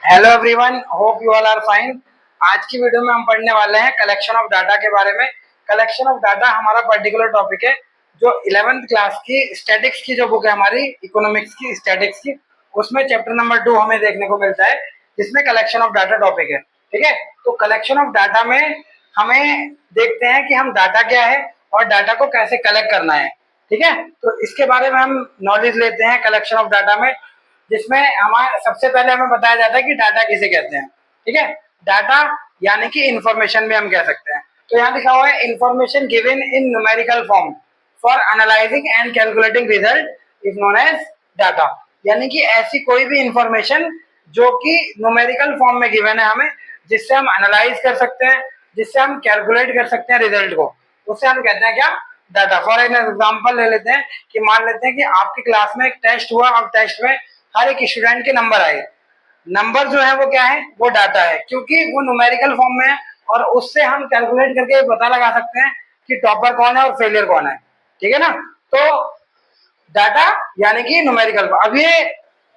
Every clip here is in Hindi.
Hello everyone, hope you all are fine. आज की वीडियो में हम पढ़ने वाले हैं कलेक्शन ऑफ डाटा के बारे में। कलेक्शन ऑफ डाटा हमारा पर्टिकुलर टॉपिक है जो 11th क्लास की स्टैटिक्स की जो बुक है हमारी इकोनॉमिक्स की स्टैटिक्स की, उसमें चैप्टर नंबर 2 हमें देखने को मिलता है जिसमें कलेक्शन ऑफ डाटा टॉपिक है। ठीक है, तो कलेक्शन ऑफ डाटा में हमें देखते हैं कि हम डाटा क्या है और डाटा को कैसे कलेक्ट करना है। ठीक है, तो इसके बारे में हम नॉलेज लेते हैं कलेक्शन ऑफ डाटा में, जिसमें हमारे सबसे पहले हमें बताया जाता है कि डाटा किसे कहते हैं। ठीक है, डाटा यानी कि इंफॉर्मेशन भी हम कह सकते हैं। तो यहाँ लिखा हुआ है information given in numerical form for analysing and calculating result is known as data. यानी कि ऐसी कोई भी इंफॉर्मेशन जो कि न्यूमेरिकल फॉर्म में गिवन है हमें, जिससे हम एनालाइज कर सकते हैं, जिससे हम कैलकुलेट कर सकते हैं रिजल्ट को, उससे हम कहते हैं क्या, डाटा। फॉर एग्जाम्पल ले लेते हैं कि मान लेते हैं कि आपकी क्लास में एक टेस्ट हुआ, अब टेस्ट में हर एक स्टूडेंट के नंबर आए। नंबर जो है वो क्या है, वो डाटा है, क्योंकि वो न्यूमेरिकल फॉर्म में है और उससे हम कैलकुलेट करके पता लगा सकते हैं कि टॉपर कौन है और फेलियर कौन है। ठीक है ना, तो डाटा यानी कि न्यूमेरिकल। अब ये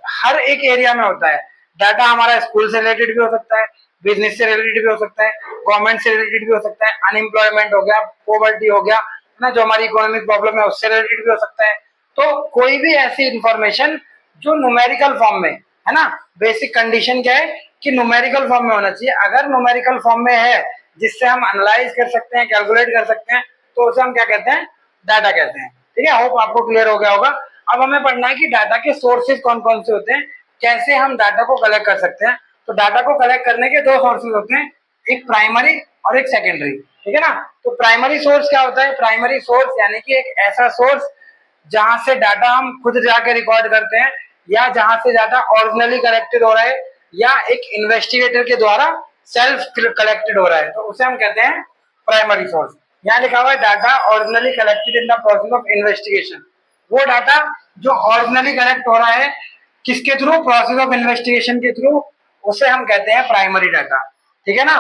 हर एक एरिया में होता है डाटा। हमारा स्कूल से रिलेटेड भी हो सकता है, बिजनेस से रिलेटेड भी हो सकता है, गवर्नमेंट से रिलेटेड भी हो सकता है, अनएम्प्लॉयमेंट हो गया, पॉवर्टी हो गया ना, जो हमारी इकोनॉमिक प्रॉब्लम है उससे रिलेटेड भी हो सकता है। तो कोई भी ऐसी इंफॉर्मेशन जो न्यूमेरिकल फॉर्म में है ना, बेसिक कंडीशन क्या है कि न्यूमेरिकल फॉर्म में होना चाहिए। अगर न्यूमेरिकल फॉर्म में है जिससे हम एनालाइज कर सकते हैं, कैलकुलेट कर सकते हैं, तो उसे हम क्या कहते हैं, डाटा कहते हैं। ठीक है, होप आपको क्लियर हो गया होगा। अब हमें पढ़ना है कि डाटा के सोर्सेज कौन कौन से होते हैं, कैसे हम डाटा को कलेक्ट कर सकते हैं। तो डाटा को कलेक्ट करने के दो सोर्सेज होते हैं, एक प्राइमरी और एक सेकेंडरी। ठीक है ना, तो प्राइमरी सोर्स क्या होता है, प्राइमरी सोर्स यानी कि एक ऐसा सोर्स जहां से डाटा हम खुद जाके रिकॉर्ड करते हैं, या जहां से डाटा ओरिजिनली कलेक्टेड हो रहा है, या एक इन्वेस्टिगेटर के द्वारा सेल्फ कलेक्टेड हो रहा है, तो उसे हम कहते हैं प्राइमरी सोर्स। यहाँ लिखा हुआ है data originally collected in the process of investigation. वो डाटा जो ओरिजिनली कलेक्ट हो रहा है किसके थ्रू, प्रोसेस ऑफ इन्वेस्टिगेशन के थ्रू, उसे हम कहते हैं प्राइमरी डाटा। ठीक है ना,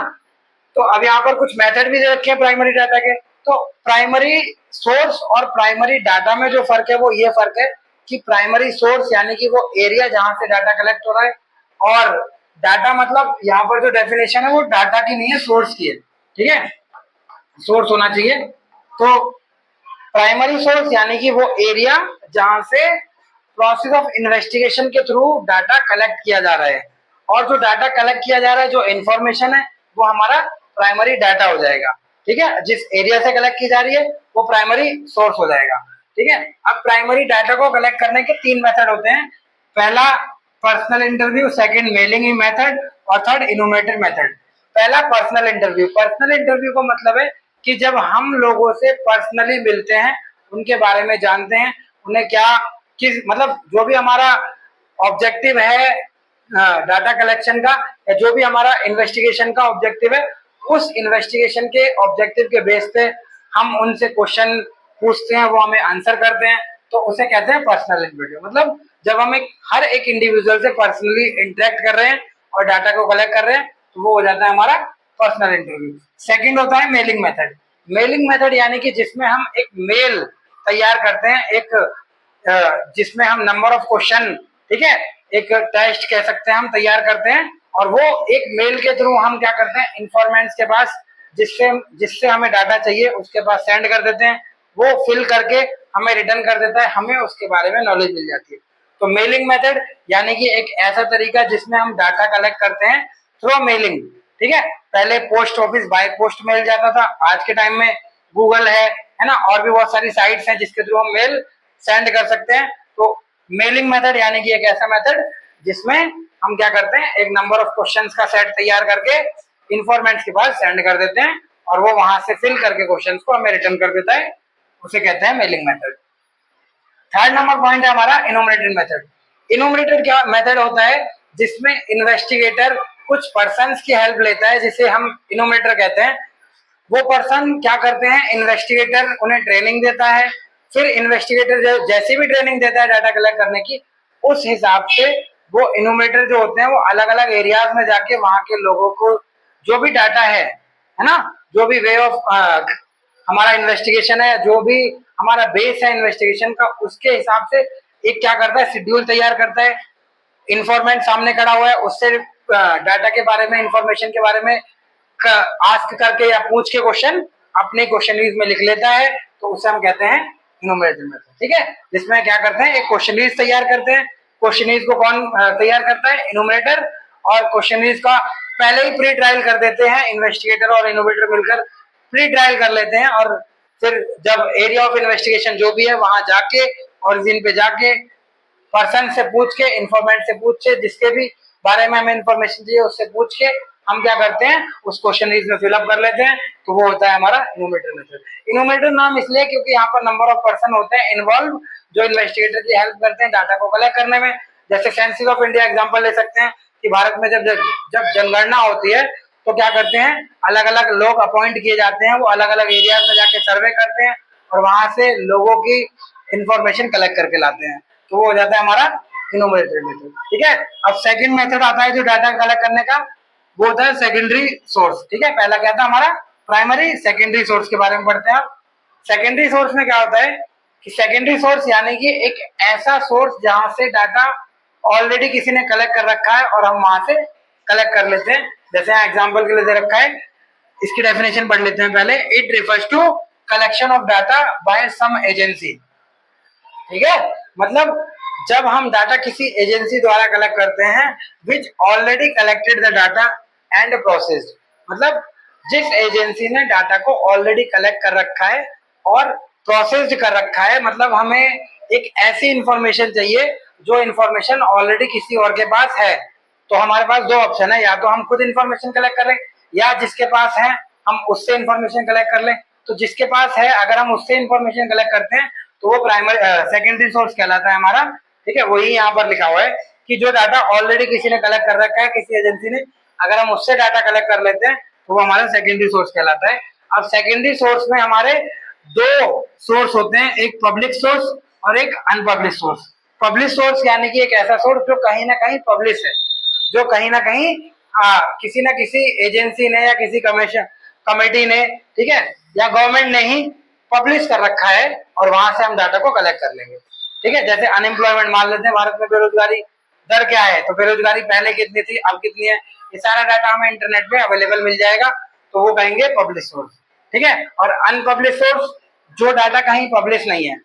तो अब यहाँ पर कुछ मेथड भी दे रखे हैं प्राइमरी डाटा के। तो प्राइमरी सोर्स और प्राइमरी डाटा में जो फर्क है वो ये फर्क है कि प्राइमरी सोर्स यानी कि वो एरिया जहां से डाटा कलेक्ट हो रहा है, और डाटा मतलब यहाँ पर जो डेफिनेशन है वो डाटा की नहीं है, सोर्स की है। ठीक है, सोर्स होना चाहिए। तो प्राइमरी सोर्स यानी कि वो एरिया जहां से प्रोसेस ऑफ इन्वेस्टिगेशन के थ्रू डाटा कलेक्ट किया जा रहा है, और जो डाटा कलेक्ट किया जा रहा है, जो इंफॉर्मेशन है, वो हमारा प्राइमरी डाटा हो जाएगा। ठीक है, जिस एरिया से कलेक्ट की जा रही है वो प्राइमरी सोर्स हो जाएगा। ठीक है, अब प्राइमरी डाटा को कलेक्ट करने के 3 मेथड होते हैं। पहला personal interview, second mailing method, और थर्ड इनोमेटेड मेथड। पहला पर्सनल इंटरव्यू। पर्सनल इंटरव्यू का मतलब है कि जब हम लोगों से पर्सनली मिलते हैं, उनके बारे में जानते हैं, उन्हें क्या किस मतलब जो भी हमारा ऑब्जेक्टिव है डाटा कलेक्शन का, या जो भी हमारा इन्वेस्टिगेशन का ऑब्जेक्टिव है, उस इन्वेस्टिगेशन के ऑब्जेक्टिव के बेस पे हम उनसे क्वेश्चन पूछते हैं, वो हमें आंसर करते हैं, तो उसे कहते हैं पर्सनल इंटरव्यू। मतलब जब हम हर एक इंडिविजुअल से पर्सनली इंटरेक्ट कर रहे हैं और डाटा को कलेक्ट कर रहे हैं, तो वो हो जाता है हमारा पर्सनल इंटरव्यू। सेकंड होता है मेलिंग मेथड। मेलिंग मेथड यानी कि जिसमें हम एक मेल तैयार करते हैं, एक जिसमें हम नंबर ऑफ क्वेश्चन, ठीक है, एक टेस्ट कह सकते हैं, हम तैयार करते हैं, और वो एक मेल के थ्रू हम क्या करते हैं, इन्फॉर्मेंट्स के पास, जिससे जिससे हमें डाटा चाहिए उसके पास सेंड कर देते हैं। वो फिल करके हमें रिटर्न कर देता है, हमें उसके बारे में नॉलेज मिल जाती है। तो मेलिंग मेथड यानी कि एक ऐसा तरीका जिसमें हम डाटा कलेक्ट करते हैं थ्रू मेलिंग। ठीक है, पहले post office by post mail जाता था, आज के टाइम में गूगल है ना, और भी बहुत सारी साइट्स हैं जिसके थ्रू हम मेल सेंड कर सकते हैं। तो मेलिंग मेथड यानी कि एक ऐसा मेथड जिसमें हम क्या करते हैं, एक नंबर ऑफ क्वेश्चंस का सेट तैयार करके इन्फॉर्मेंट्स के पास सेंड कर देते हैं, और वो वहां से फिल करके क्वेश्चंस को हमें रिटर्न कर देता है, उसे कहते हैं mailing method. Third number point है हमारा इनोमिनेटेड मेथड। इनोमिनेटेड क्या मेथड होता है, जिसमें इन्वेस्टिगेटर कुछ पर्सन्स की हेल्प लेता है, जिसे हम इनोमिनेटर कहते हैं। वो पर्सन क्या करते हैं, इन्वेस्टिगेटर उन्हें ट्रेनिंग देता है, फिर इन्वेस्टिगेटर जैसे भी ट्रेनिंग देता है डाटा कलेक्ट करने की, उस हिसाब से वो इनोमिनेटर जो होते हैं वो अलग अलग एरियाज में जाके वहां के लोगों को जो भी डाटा है ना, जो भी वे ऑफ हमारा इन्वेस्टिगेशन है, जो भी हमारा बेस है इन्वेस्टिगेशन का, उसके हिसाब से एक क्या करता है, शेड्यूल तैयार करता है। इन्फॉर्मेंट सामने खड़ा हुआ है, उससे डाटा के बारे में, इंफॉर्मेशन के बारे में आस्क करके या पूछ के क्वेश्चन अपने क्वेश्चनरीज में लिख लेता है, तो उसे हम कहते हैं इनुमरेटर मेथड। ठीक है, जिसमें क्या करते हैं, एक क्वेश्चनरीज तैयार करते हैं। क्वेश्चनरीज को कौन तैयार करता है? इनुमरेटर। और क्वेश्चनरीज का पहले ही प्री ट्रायल कर देते हैं, इन्वेस्टिगेटर और इनोवेटर मिलकर प्री ट्रायल कर लेते हैं, और फिर जब एरिया ऑफ इन्वेस्टिगेशन जो भी है वहां जाके, ओरिजिन पे जाके, पर्सन से पूछ के, इन्फॉर्मेंट से पूछ के, जिसके भी बारे में हमें इन्फॉर्मेशन चाहिए उससे पूछ के हम क्या करते हैं, उस क्वेश्चनरीज में फिलअप कर लेते हैं, तो वो होता है हमारा इनोमेटर मेथड। इनोमेटर नाम इसलिए क्योंकि यहाँ पर नंबर ऑफ पर्सन होते हैं इन्वॉल्व, जो इन्वेस्टिगेटर की हेल्प करते हैं डाटा को कलेक्ट करने में। जैसे सेंसस ऑफ इंडिया एग्जांपल ले सकते हैं कि भारत में जब जनगणना होती है तो क्या करते हैं, अलग अलग लोग अपॉइंट किए जाते हैं, वो अलग अलग एरियाज में जाके सर्वे करते हैं और वहां से लोगों की इंफॉर्मेशन कलेक्ट करके लाते हैं, तो वो हो जाता है हमारा इनोमेटर मेथड। ठीक है, अब सेकंड मेथड आता है जो डाटा कलेक्ट करने का, वो होता है सेकेंडरी सोर्स। ठीक है, पहला क्या था हमारा प्राइमरी, सेकेंडरी सोर्स के बारे में पढ़ते हैं। सेकेंडरी सोर्स में क्या होता है कि सेकेंडरी सोर्स यानी कि एक ऐसा सोर्स जहां से डाटा ऑलरेडी किसी ने कलेक्ट कर रखा है और हम वहां से कलेक्ट कर लेते हैं। जैसे यहाँ एग्जाम्पल के लिए दे रखा है, इसकी डेफिनेशन पढ़ लेते हैं पहले। It refers to collection of data by some agency. ठीक है, मतलब जब हम डाटा किसी एजेंसी द्वारा कलेक्ट करते हैं विच already collected the data and processed, मतलब जिस एजेंसी ने डाटा को ऑलरेडी कलेक्ट कर रखा है और प्रोसेस्ड कर रखा है, मतलब हमें एक ऐसी इंफॉर्मेशन चाहिए जो इंफॉर्मेशन ऑलरेडी किसी और के पास है। तो हमारे पास दो ऑप्शन है, या तो हम खुद इंफॉर्मेशन कलेक्ट करें या जिसके पास है हम उससे इंफॉर्मेशन कलेक्ट कर लें। तो जिसके पास है अगर हम उससे इंफॉर्मेशन कलेक्ट करते हैं तो वो प्राइमरी सेकेंडरी सोर्स कहलाता है हमारा। ठीक है, वही यहाँ पर लिखा हुआ है कि जो डाटा ऑलरेडी किसी ने कलेक्ट कर रखा है, किसी एजेंसी ने, अगर हम उससे डाटा कलेक्ट कर लेते हैं तो वो हमारा सेकेंडरी सोर्स कहलाता है। अब सेकेंडरी सोर्स में हमारे दो सोर्स होते हैं, एक पब्लिक सोर्स और एक अनपब्लिश सोर्स। पब्लिक सोर्स यानी कि एक ऐसा सोर्स जो कहीं ना कहीं पब्लिश है, जो कहीं ना कहीं किसी ना किसी एजेंसी ने या किसी कमेटी ने, ठीक है, या गवर्नमेंट ने ही पब्लिश कर रखा है और वहां से हम डाटा को कलेक्ट कर लेंगे। ठीक है, जैसे अनएम्प्लॉयमेंट मान लेते हैं, भारत में बेरोजगारी दर क्या है, तो बेरोजगारी पहले कितनी थी अब कितनी है, ये सारा डाटा हमें इंटरनेट पे अवेलेबल मिल जाएगा, तो वो कहेंगे पब्लिश सोर्स। ठीक है, और अनपब्लिश सोर्स जो डाटा कहीं पब्लिश नहीं है।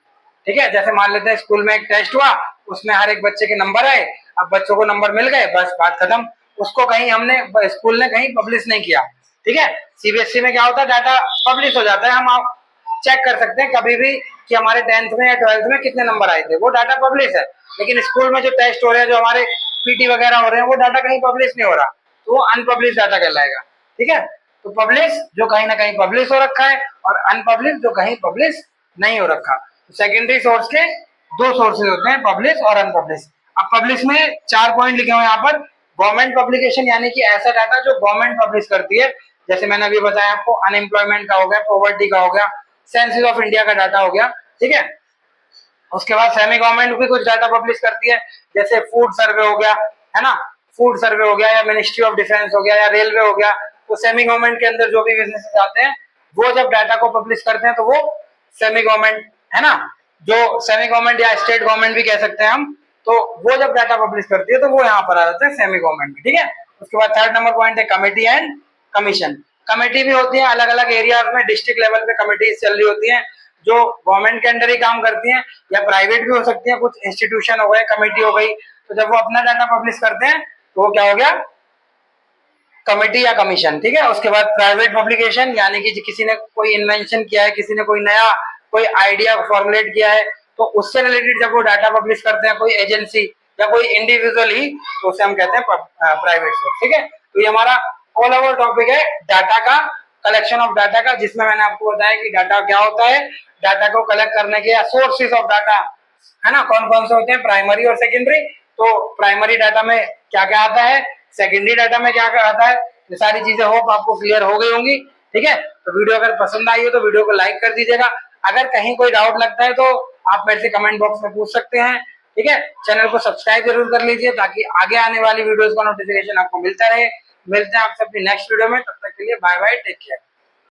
ठीक है, जैसे मान लेते हैं स्कूल में एक टेस्ट हुआ, उसमें हर एक बच्चे के नंबर आए, अब बच्चों को नंबर मिल गए, बस बात खत्म, उसको कहीं हमने स्कूल ने कहीं पब्लिश नहीं किया। ठीक है, सीबीएसई में क्या होता है, डाटा पब्लिश हो जाता है, हम चेक कर सकते हैं कभी भी कि हमारे 10th में या 12th में कितने नंबर आए थे, वो डाटा पब्लिश है। लेकिन स्कूल में जो टेस्ट हो रहे हैं, जो हमारे पीटी वगैरह हो रहे हैं, वो डाटा कहीं पब्लिश नहीं हो रहा, तो वो अनपब्लिश डाटा कहलाएगा। ठीक है, तो पब्लिश जो कहीं ना कहीं पब्लिश हो रखा है और अनपब्लिश जो कहीं पब्लिश नहीं हो रखा। सेकेंडरी सोर्स के दो सोर्सेज होते हैं, पब्लिश और अनपब्लिश। अब पब्लिश में 4 पॉइंट लिखे हुए यहाँ पर। गवर्नमेंट पब्लिकेशन यानी कि ऐसा डाटा जो गवर्नमेंट पब्लिश करती है, जैसे मैंने अभी बताया आपको, अनएम्प्लॉयमेंट का हो गया, पॉवर्टी का हो गया, सेंसस ऑफ इंडिया का डाटा हो गया। ठीक है, उसके बाद सेमी गवर्नमेंट भी कुछ डाटा पब्लिश करती है, जैसे फूड सर्वे हो गया, है ना, फूड सर्वे हो गया, या मिनिस्ट्री ऑफ डिफेंस हो गया, या रेलवे हो गया। तो सेमी गवर्नमेंट के अंदर जो भी बिजनेसेस आते हैं वो जब डाटा को पब्लिश करते हैं तो वो सेमी गवर्नमेंट, है ना, जो सेमी गवर्नमेंट या स्टेट गवर्नमेंट भी कह सकते हैं हम, तो वो जब डाटा पब्लिश करती है तो वो यहाँ पर आ जाता है सेमी गवर्नमेंट। ठीक है, उसके बाद थर्ड नंबर पॉइंट है कमेटी एंड कमीशन। कमेटी भी होती है अलग अलग एरियाज में, डिस्ट्रिक्ट लेवल पे कमेटीज चल रही होती हैं जो गवर्नमेंट के अंडर ही काम करती हैं, या प्राइवेट भी हो सकती हैं, कुछ इंस्टीट्यूशन हो गए, कमेटी हो गई। तो जब वो अपना डाटा पब्लिश करते हैं तो वो क्या हो गया, कमेटी या कमीशन। ठीक है, उसके बाद प्राइवेट पब्लिकेशन यानी कि किसी ने कोई इन्वेंशन किया है, किसी ने कोई नया कोई आइडिया फॉर्मुलेट किया है, तो उससे रिलेटेड जब वो डाटा पब्लिश करते हैं कोई एजेंसी या कोई इंडिविजुअल ही, तो उसे हम कहते हैं प्राइवेट सोर्स। ठीक है, तो ये हमारा ऑल ओवर टॉपिक है डाटा का, कलेक्शन ऑफ डाटा का, जिसमें मैंने आपको बताया कि डाटा क्या होता है, डाटा को कलेक्ट करने के सोर्सेज ऑफ डाटा, है ना, कौन कौन से होते हैं, प्राइमरी और सेकेंडरी। तो प्राइमरी डाटा में क्या क्या आता है, सेकेंडरी डाटा में क्या क्या आता है, ये सारी चीजें होप आपको क्लियर हो गई होंगी। ठीक है, तो वीडियो अगर पसंद आई हो तो वीडियो को लाइक कर दीजिएगा। अगर कहीं कोई डाउट लगता है तो आप मेरे से कमेंट बॉक्स में पूछ सकते हैं। ठीक है, चैनल को सब्सक्राइब जरूर कर लीजिए ताकि आगे आने वाली वीडियोस का नोटिफिकेशन आपको मिलता रहे। मिलते हैं आपसे अपनी नेक्स्ट वीडियो में, तब तक के लिए बाय बाय, टेक केयर।